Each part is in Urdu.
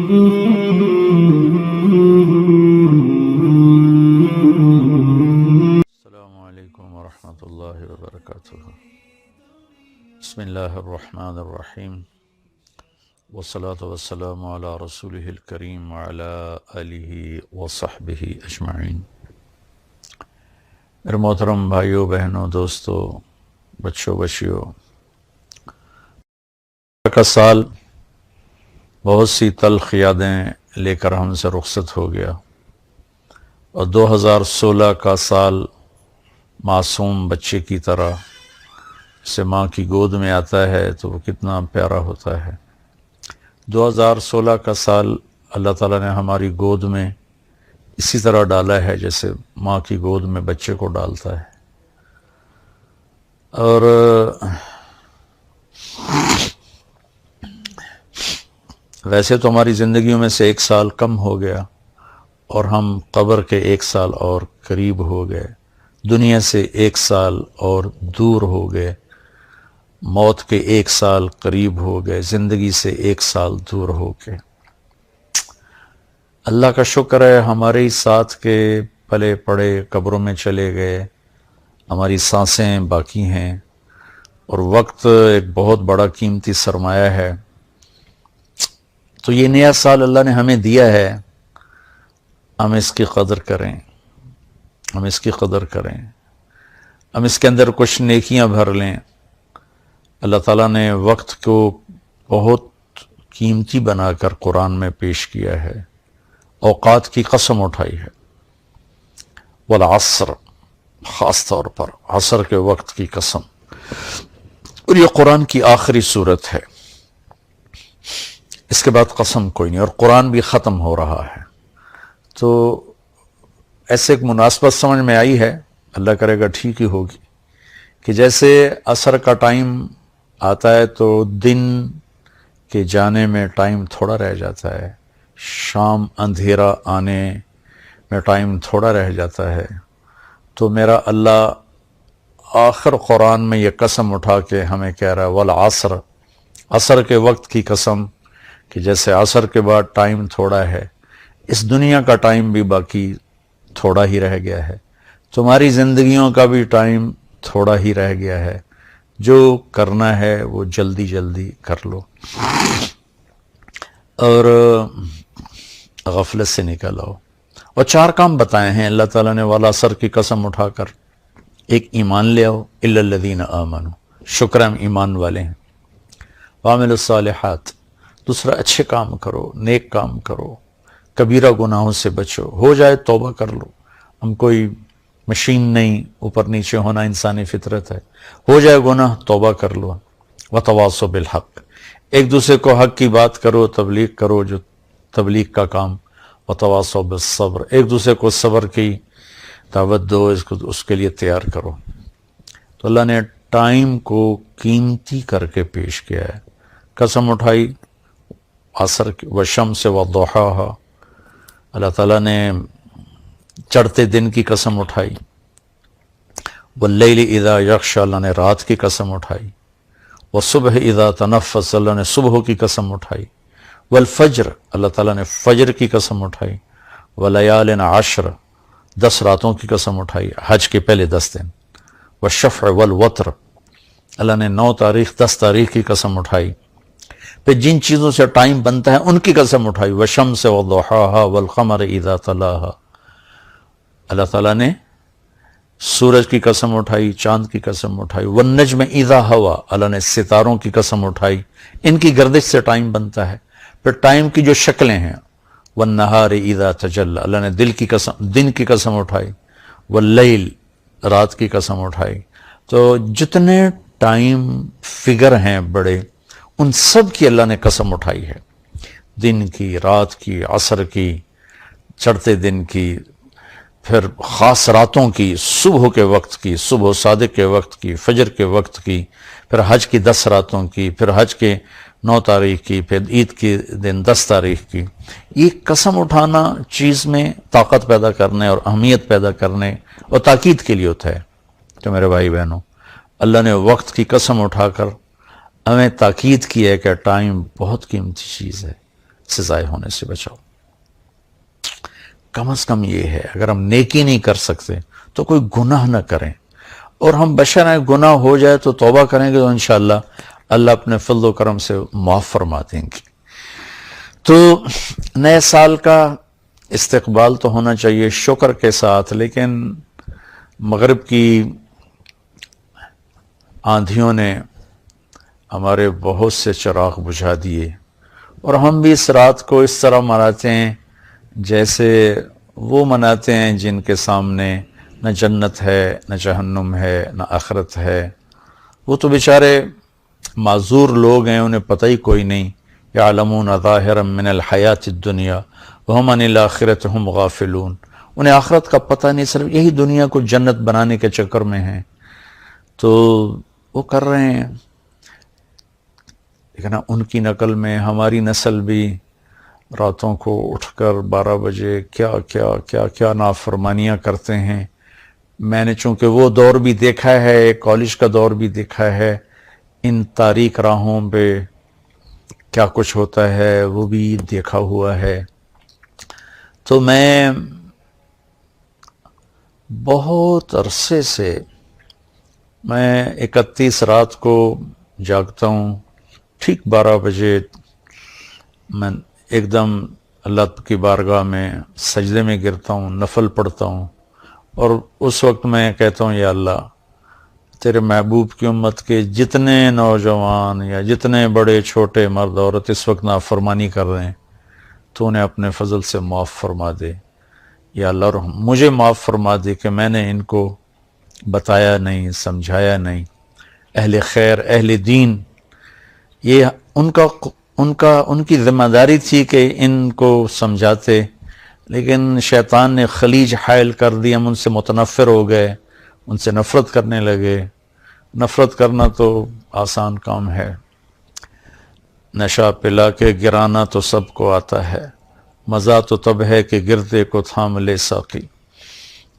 السلام علیکم ورحمۃ اللہ وبرکاتہ۔ بسم اللہ الرحمن الرحیم، والصلاة والسلام علی رسولہ الکریم وعلی آلہ وصحبہ اجمعین۔ میرے محترم بھائیوں، بہنوں، دوستوں، بچوں، بچیوں، کا سال بہت سی تلخ یادیں لے کر ہم سے رخصت ہو گیا، اور 2016 کا سال معصوم بچے کی طرح سے ماں کی گود میں آتا ہے تو وہ کتنا پیارا ہوتا ہے۔ 2016 کا سال اللہ تعالیٰ نے ہماری گود میں اسی طرح ڈالا ہے جیسے ماں کی گود میں بچے کو ڈالتا ہے، اور ویسے تو ہماری زندگیوں میں سے ایک سال کم ہو گیا، اور ہم قبر کے ایک سال اور قریب ہو گئے، دنیا سے ایک سال اور دور ہو گئے، موت کے ایک سال قریب ہو گئے، زندگی سے ایک سال دور ہو گئے۔ اللہ کا شکر ہے ہمارے ہی ساتھ کے پلے پڑے قبروں میں چلے گئے، ہماری سانسیں باقی ہیں، اور وقت ایک بہت بڑا قیمتی سرمایہ ہے۔ تو یہ نیا سال اللہ نے ہمیں دیا ہے، ہم اس کی قدر کریں، ہم اس کی قدر کریں، ہم اس کے اندر کچھ نیکیاں بھر لیں۔ اللہ تعالیٰ نے وقت کو بہت قیمتی بنا کر قرآن میں پیش کیا ہے، اوقات کی قسم اٹھائی ہے، والعصر، خاص طور پر عصر کے وقت کی قسم، اور یہ قرآن کی آخری صورت ہے، اس کے بعد قسم کوئی نہیں، اور قرآن بھی ختم ہو رہا ہے۔ تو ایسے ایک مناسبت سمجھ میں آئی ہے، اللہ کرے گا ٹھیک ہی ہوگی، کہ جیسے عصر کا ٹائم آتا ہے تو دن کے جانے میں ٹائم تھوڑا رہ جاتا ہے، شام اندھیرا آنے میں ٹائم تھوڑا رہ جاتا ہے، تو میرا اللہ آخر قرآن میں یہ قسم اٹھا کے ہمیں کہہ رہا ہے، والعصر، عصر کے وقت کی قسم، کہ جیسے عصر کے بعد ٹائم تھوڑا ہے، اس دنیا کا ٹائم بھی باقی تھوڑا ہی رہ گیا ہے، تمہاری زندگیوں کا بھی ٹائم تھوڑا ہی رہ گیا ہے، جو کرنا ہے وہ جلدی جلدی کر لو، اور غفلت سے نکل آؤ۔ اور 4 کام بتائے ہیں اللہ تعالیٰ نے والعصر کی قسم اٹھا کر۔ ایک، ایمان لے آؤ، الا الذین آمنوا، شکر ہم ایمان والے ہیں، وعملوا الصالحات، دوسرا اچھے کام کرو، نیک کام کرو، کبیرہ گناہوں سے بچو، ہو جائے توبہ کر لو، ہم کوئی مشین نہیں، اوپر نیچے ہونا انسانی فطرت ہے، ہو جائے گناہ توبہ کر لو، وتواصوا بالحق، ایک دوسرے کو حق کی بات کرو، تبلیغ کرو، جو تبلیغ کا کام، وتواصوا بالصبر، ایک دوسرے کو صبر کی دعوت دو، اس کے لیے تیار کرو۔ تو اللہ نے ٹائم کو قیمتی کر کے پیش کیا ہے، قسم اٹھائی عصر کی، والشمس وضحاها، اللہ تعالیٰ نے چڑھتے دن کی قسم اٹھائی، واللیل اذا یغشی، اللہ نے رات کی قسم اٹھائی، والصبح اذا تنفس، اللہ نے صبح کی قسم اٹھائی، والفجر، اللہ تعالیٰ نے فجر کی قسم اٹھائی، ولیال عشر، 10 راتوں کی قسم اٹھائی، حج کے پہلے 10 دن، والشفع والوتر، اللہ نے 9 تاریخ 10 تاریخ کی قسم اٹھائی، پھر جن چیزوں سے ٹائم بنتا ہے ان کی قسم اٹھائی، والشمس وضحاها والقمر اذا تلاها، اللہ تعالیٰ نے سورج کی قسم اٹھائی، چاند کی قسم اٹھائی، والنجم اذا ہوا، اللہ نے ستاروں کی قسم اٹھائی، ان کی گردش سے ٹائم بنتا ہے۔ پھر ٹائم کی جو شکلیں ہیں، والنہار اذا تجلی، اللہ نے دن کی قسم اٹھائی، واللیل، رات کی قسم اٹھائی۔ تو جتنے ٹائم فگر ہیں بڑے، ان سب کی اللہ نے قسم اٹھائی ہے، دن کی، رات کی، عصر کی، چڑھتے دن کی، پھر خاص راتوں کی، صبح کے وقت کی، صبح صادق کے وقت کی، فجر کے وقت کی، پھر حج کی 10 راتوں کی، پھر حج کے 9 تاریخ کی، پھر عید کے دن 10 تاریخ کی۔ یہ قسم اٹھانا چیز میں طاقت پیدا کرنے اور اہمیت پیدا کرنے اور تاکید کے لیے ہوتا ہے۔ تو میرے بھائی بہنوں، اللہ نے وقت کی قسم اٹھا کر ہمیں تاکید کی ہے کہ ٹائم بہت قیمتی چیز ہے، سے ضائع ہونے سے بچاؤ۔ کم از کم یہ ہے، اگر ہم نیکی نہیں کر سکتے تو کوئی گناہ نہ کریں، اور ہم بشر ہیں، گناہ ہو جائے تو توبہ کریں گے تو انشاءاللہ اللہ اپنے فضل و کرم سے معاف فرما دیں گے۔ تو نئے سال کا استقبال تو ہونا چاہیے شکر کے ساتھ، لیکن مغرب کی آندھیوں نے ہمارے بہت سے چراغ بجھا دیے، اور ہم بھی اس رات کو اس طرح مناتے ہیں جیسے وہ مناتے ہیں جن کے سامنے نہ جنت ہے، نہ جہنم ہے، نہ آخرت ہے۔ وہ تو بیچارے معذور لوگ ہیں، انہیں پتہ ہی کوئی نہیں۔ یعلمون ظاہرا من الحیات الدنیا وہم عن الآخرۃ ہم غافلون، انہیں آخرت کا پتہ نہیں، صرف یہی دنیا کو جنت بنانے کے چکر میں ہیں، تو وہ کر رہے ہیں۔ لیکن ان کی نقل میں ہماری نسل بھی راتوں کو اٹھ کر 12 بجے کیا کیا کیا کیا نافرمانیاں کرتے ہیں۔ میں نے چونکہ وہ دور بھی دیکھا ہے، کالج کا دور بھی دیکھا ہے، ان تاریک راہوں پہ کیا کچھ ہوتا ہے وہ بھی دیکھا ہوا ہے۔ تو میں بہت عرصے سے، میں 31 رات کو جاگتا ہوں، ٹھیک 12 بجے میں ایک دم اللہ کی بارگاہ میں سجدے میں گرتا ہوں، نفل پڑھتا ہوں، اور اس وقت میں کہتا ہوں یا اللہ، تیرے محبوب کی امت کے جتنے نوجوان یا جتنے بڑے چھوٹے مرد عورت اس وقت نافرمانی کر رہے ہیں تو انہیں اپنے فضل سے معاف فرما دے یا اللہ، اور مجھے معاف فرما دے کہ میں نے ان کو بتایا نہیں، سمجھایا نہیں۔ اہل خیر، اہل دین، یہ ان کی ذمہ داری تھی کہ ان کو سمجھاتے، لیکن شیطان نے خلیج حائل کر دی، ہم ان سے متنفر ہو گئے، ان سے نفرت کرنے لگے۔ نفرت کرنا تو آسان کام ہے، نشہ پلا کے گرانا تو سب کو آتا ہے، مزہ تو تب ہے کہ گردے کو تھام لے ساقی۔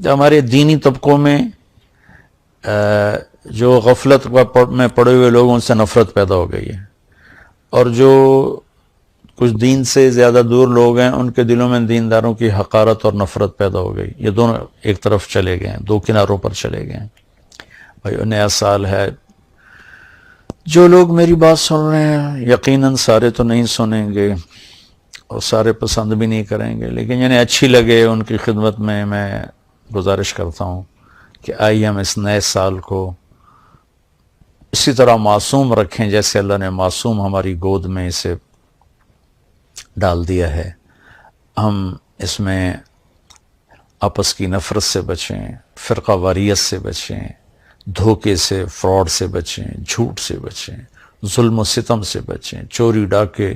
جو ہمارے دینی طبقوں میں جو غفلت میں پڑے ہوئے لوگوں، ان سے نفرت پیدا ہو گئی ہے، اور جو کچھ دین سے زیادہ دور لوگ ہیں ان کے دلوں میں دینداروں کی حقارت اور نفرت پیدا ہو گئی۔ یہ دونوں ایک طرف چلے گئے ہیں، دو کناروں پر چلے گئے ہیں۔ بھائی نیا سال ہے، جو لوگ میری بات سن رہے ہیں یقیناً سارے تو نہیں سنیں گے اور سارے پسند بھی نہیں کریں گے، لیکن جنہیں اچھی لگے ان کی خدمت میں گزارش کرتا ہوں کہ آئیے ہم اس نئے سال کو اسی طرح معصوم رکھیں جیسے اللہ نے معصوم ہماری گود میں اسے ڈال دیا ہے۔ ہم اس میں آپس کی نفرت سے بچیں، فرقہ واریت سے بچیں، دھوکے سے، فراڈ سے بچیں، جھوٹ سے بچیں، ظلم و ستم سے بچیں، چوری ڈاکے،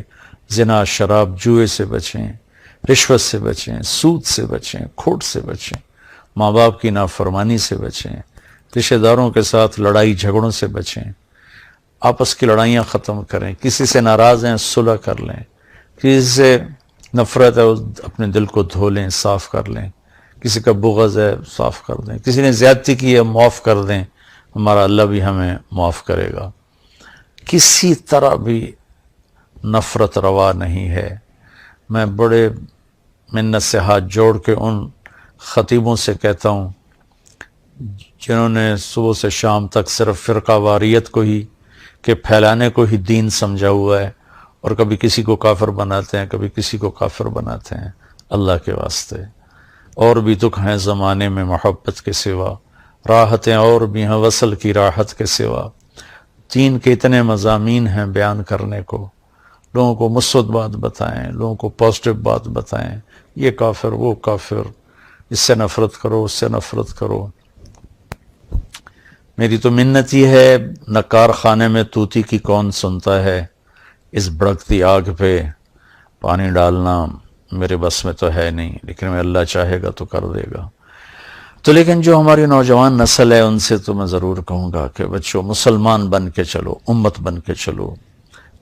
زنا، شراب، جوئے سے بچیں، رشوت سے بچیں، سود سے بچیں، کھوٹ سے بچیں، ماں باپ کی نافرمانی سے بچیں، رشتہ داروں کے ساتھ لڑائی جھگڑوں سے بچیں، آپس کی لڑائیاں ختم کریں، کسی سے ناراض ہیں صلح کر لیں، کسی سے نفرت ہے اپنے دل کو دھو لیں، صاف کر لیں، کسی کا بغض ہے صاف کر دیں، کسی نے زیادتی کی ہے معاف کر دیں، ہمارا اللہ بھی ہمیں معاف کرے گا۔ کسی طرح بھی نفرت روا نہیں ہے۔ میں بڑے منت سے ہاتھ جوڑ کے ان خطیبوں سے کہتا ہوں جنہوں نے صبح سے شام تک صرف فرقہ واریت کو ہی کہ پھیلانے کو ہی دین سمجھا ہوا ہے، اور کبھی کسی کو کافر بناتے ہیں، کبھی کسی کو کافر بناتے ہیں۔ اللہ کے واسطے، اور بھی دکھ ہیں زمانے میں محبت کے سوا، راحتیں اور بھی ہیں وصل کی راحت کے سوا۔ دین کے اتنے مضامین ہیں بیان کرنے کو، لوگوں کو مثبت بات بتائیں، لوگوں کو پازیٹیو بات بتائیں، یہ کافر، وہ کافر، اس سے نفرت کرو، اس سے نفرت کرو۔ میری تو منت ہی ہے، نکار خانے میں طوطی کی کون سنتا ہے، اس بھڑکتی آگ پہ پانی ڈالنا میرے بس میں تو ہے نہیں، لیکن میں اللہ چاہے گا تو کر دے گا۔ تو لیکن جو ہماری نوجوان نسل ہے ان سے تو میں ضرور کہوں گا کہ بچوں مسلمان بن کے چلو، امت بن کے چلو۔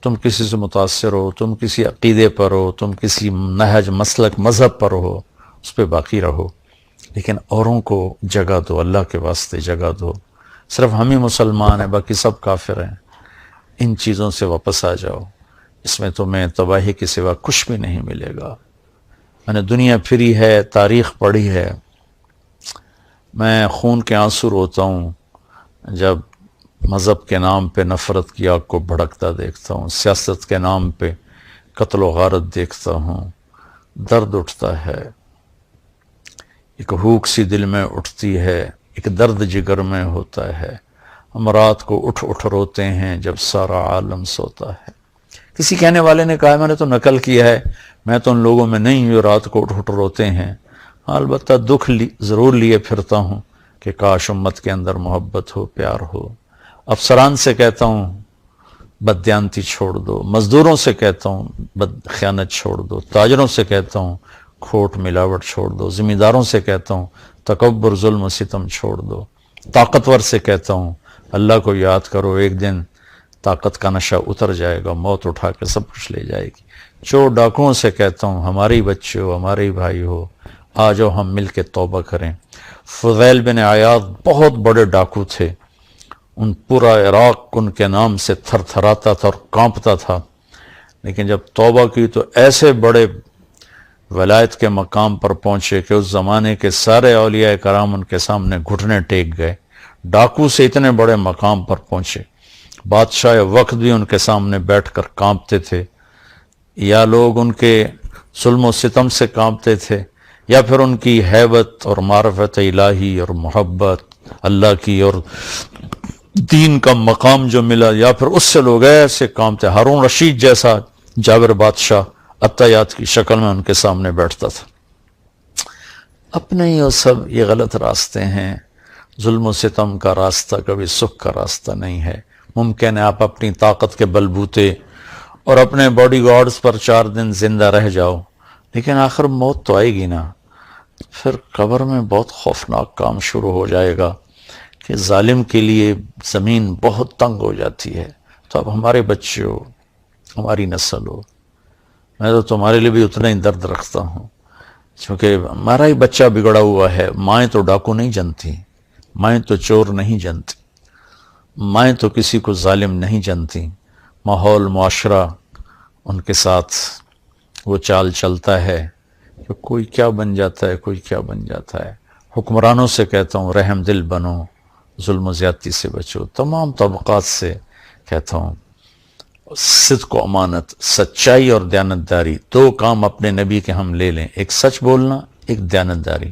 تم کسی سے متاثر ہو، تم کسی عقیدے پر ہو، تم کسی نہج، مسلک، مذہب پر ہو، اس پہ باقی رہو، لیکن اوروں کو جگہ دو، اللہ کے واسطے جگہ دو۔ صرف ہم ہی مسلمان ہیں، باقی سب کافر ہیں۔ ان چیزوں سے واپس آ جاؤ، اس میں تمہیں تباہی کے سوا کچھ بھی نہیں ملے گا۔ میں نے دنیا پھری ہے، تاریخ پڑھی ہے، میں خون کے آنسو روتا ہوں جب مذہب کے نام پہ نفرت کی آگ کو بھڑکتا دیکھتا ہوں، سیاست کے نام پہ قتل و غارت دیکھتا ہوں، درد اٹھتا ہے، ایک ہوک سی دل میں اٹھتی ہے، ایک درد جگر میں ہوتا ہے۔ ہم رات کو اٹھ اٹھ روتے ہیں جب سارا عالم سوتا ہے۔ کسی کہنے والے نے کہا میں نے تو نقل کیا ہے، میں تو ان لوگوں میں نہیں ہوں جو رات کو اٹھ اٹھ روتے ہیں۔ البتہ دکھ ضرور لیے پھرتا ہوں کہ کاش امت کے اندر محبت ہو، پیار ہو۔ افسران سے کہتا ہوں بددیانتی چھوڑ دو، مزدوروں سے کہتا ہوں خیانت چھوڑ دو، تاجروں سے کہتا ہوں کھوٹ ملاوٹ چھوڑ دو، ذمہ داروں سے کہتا ہوں تکبر ظلم و ستم چھوڑ دو، طاقتور سے کہتا ہوں اللہ کو یاد کرو، ایک دن طاقت کا نشہ اتر جائے گا، موت اٹھا کے سب کچھ لے جائے گی۔ چور ڈاکوؤں سے کہتا ہوں ہمارے ہی بچے ہو، ہمارے ہی بھائی ہو، آ جاؤ ہم مل کے توبہ کریں۔ فضیل بن عیاض بہت بڑے ڈاکو تھے، ان پورا عراق ان کے نام سے تھر تھراتا تھا اور کانپتا تھا، لیکن جب توبہ کی تو ایسے بڑے ولایت کے مقام پر پہنچے کہ اس زمانے کے سارے اولیاء کرام ان کے سامنے گھٹنے ٹیک گئے۔ ڈاکو سے اتنے بڑے مقام پر پہنچے، بادشاہ وقت بھی ان کے سامنے بیٹھ کر کانپتے تھے، یا لوگ ان کے ظلم و ستم سے کانپتے تھے، یا پھر ان کی ہیبت اور معرفت الہی اور محبت اللہ کی اور دین کا مقام جو ملا، یا پھر اس سے لوگ ایسے کانپتے۔ ہارون رشید جیسا جابر بادشاہ عطیات کی شکل میں ان کے سامنے بیٹھتا تھا۔ اپنے ہی وہ سب یہ غلط راستے ہیں۔ ظلم و ستم کا راستہ کبھی سکھ کا راستہ نہیں ہے۔ ممکن ہے آپ اپنی طاقت کے بلبوتے اور اپنے باڈی گارڈز پر 4 دن زندہ رہ جاؤ، لیکن آخر موت تو آئے گی نا۔ پھر قبر میں بہت خوفناک کام شروع ہو جائے گا کہ ظالم کے لیے زمین بہت تنگ ہو جاتی ہے۔ تو اب ہمارے بچے ہو، ہماری نسل ہو، میں تو تمہارے لیے بھی اتنا ہی درد رکھتا ہوں، کیونکہ ہمارا ہی بچہ بگڑا ہوا ہے۔ مائیں تو ڈاکو نہیں جنتی، مائیں تو چور نہیں جنتی، مائیں تو کسی کو ظالم نہیں جنتی۔ ماحول معاشرہ ان کے ساتھ وہ چال چلتا ہے کہ کوئی کیا بن جاتا ہے، کوئی کیا بن جاتا ہے۔ حکمرانوں سے کہتا ہوں رحم دل بنو، ظلم و زیادتی سے بچو۔ تمام طبقات سے کہتا ہوں صدق و امانت، سچائی اور دیانتداری، 2 کام اپنے نبی کے ہم لے لیں، ایک سچ بولنا، ایک دیانتداری۔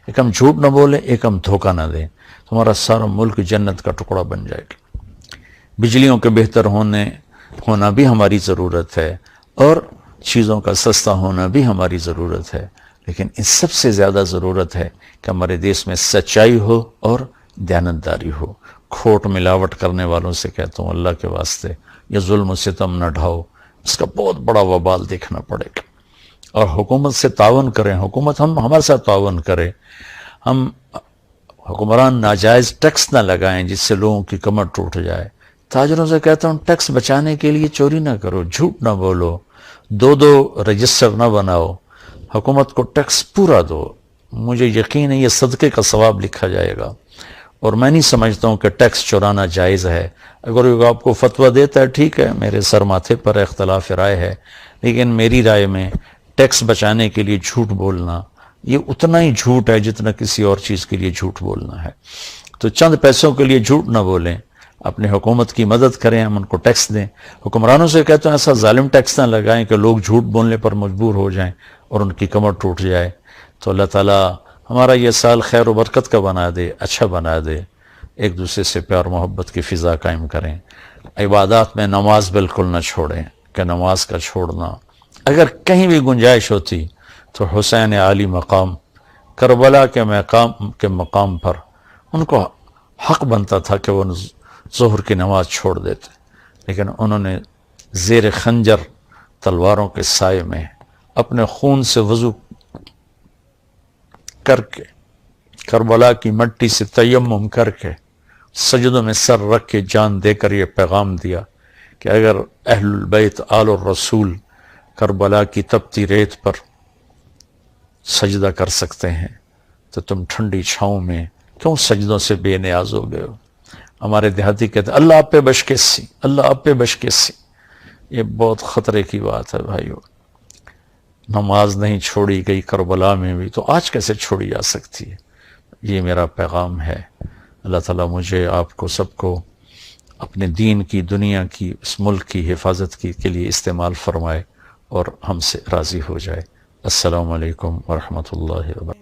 ایک ہم جھوٹ نہ بولیں، ایک ہم دھوکہ نہ دیں، تمہارا سارا ملک جنت کا ٹکڑا بن جائے گا۔ بجلیوں کے بہتر ہونا بھی ہماری ضرورت ہے، اور چیزوں کا سستا ہونا بھی ہماری ضرورت ہے، لیکن اس سب سے زیادہ ضرورت ہے کہ ہمارے دیش میں سچائی ہو اور دیانتداری ہو۔ کھوٹ ملاوٹ کرنے والوں سے کہتا ہوں اللہ کے واسطے یہ ظلم و ستم نہ ڈھاؤ، اس کا بہت بڑا وبال دیکھنا پڑے گا۔ اور حکومت سے تعاون کریں، حکومت ہمارے ساتھ تعاون کرے، ہم حکمران ناجائز ٹیکس نہ لگائیں جس سے لوگوں کی کمر ٹوٹ جائے۔ تاجروں سے کہتا ہوں ٹیکس بچانے کے لیے چوری نہ کرو، جھوٹ نہ بولو، 2 رجسٹر نہ بناؤ، حکومت کو ٹیکس پورا دو۔ مجھے یقین ہے یہ صدقے کا ثواب لکھا جائے گا، اور میں نہیں سمجھتا ہوں کہ ٹیکس چورانا جائز ہے۔ اگر وہ آپ کو فتویٰ دیتا ہے ٹھیک ہے، میرے سر ماتھے پر اختلاف رائے ہے، لیکن میری رائے میں ٹیکس بچانے کے لیے جھوٹ بولنا یہ اتنا ہی جھوٹ ہے جتنا کسی اور چیز کے لیے جھوٹ بولنا ہے۔ تو چند پیسوں کے لیے جھوٹ نہ بولیں، اپنے حکومت کی مدد کریں، ہم ان کو ٹیکس دیں۔ حکمرانوں سے کہتے ہیں ایسا ظالم ٹیکس نہ لگائیں کہ لوگ جھوٹ بولنے پر مجبور ہو جائیں اور ان کی کمر ٹوٹ جائے۔ تو اللہ تعالیٰ ہمارا یہ سال خیر و برکت کا بنا دے، اچھا بنا دے، ایک دوسرے سے پیار محبت کی فضا قائم کریں۔ عبادات میں نماز بالکل نہ چھوڑیں، کہ نماز کا چھوڑنا اگر کہیں بھی گنجائش ہوتی تو حسین عالی مقام کربلا کے مقام پر ان کو حق بنتا تھا کہ وہ ظہر کی نماز چھوڑ دیتے، لیکن انہوں نے زیر خنجر تلواروں کے سائے میں اپنے خون سے وضو کر کے، کربلا کی مٹی سے تیمم کر کے، سجدوں میں سر رکھ کے جان دے کر یہ پیغام دیا کہ اگر اہل البیت آل الرسول کربلا کی تپتی ریت پر سجدہ کر سکتے ہیں تو تم ٹھنڈی چھاؤں میں کیوں سجدوں سے بے نیاز ہو گئے ہو۔ ہمارے دیہاتی کہتے ہیں اللہ آپ پہ بشکیسی، اللہ آپ پہ بشکیسی۔ یہ بہت خطرے کی بات ہے بھائیو. نماز نہیں چھوڑی گئی کربلا میں بھی تو آج کیسے چھوڑی جا سکتی ہے؟ یہ میرا پیغام ہے. اللہ تعالیٰ مجھے آپ کو سب کو اپنے دین کی، دنیا کی، اس ملک کی حفاظت کے لیے استعمال فرمائے اور ہم سے راضی ہو جائے. السلام علیکم ورحمۃ اللہ وبرکاتہ.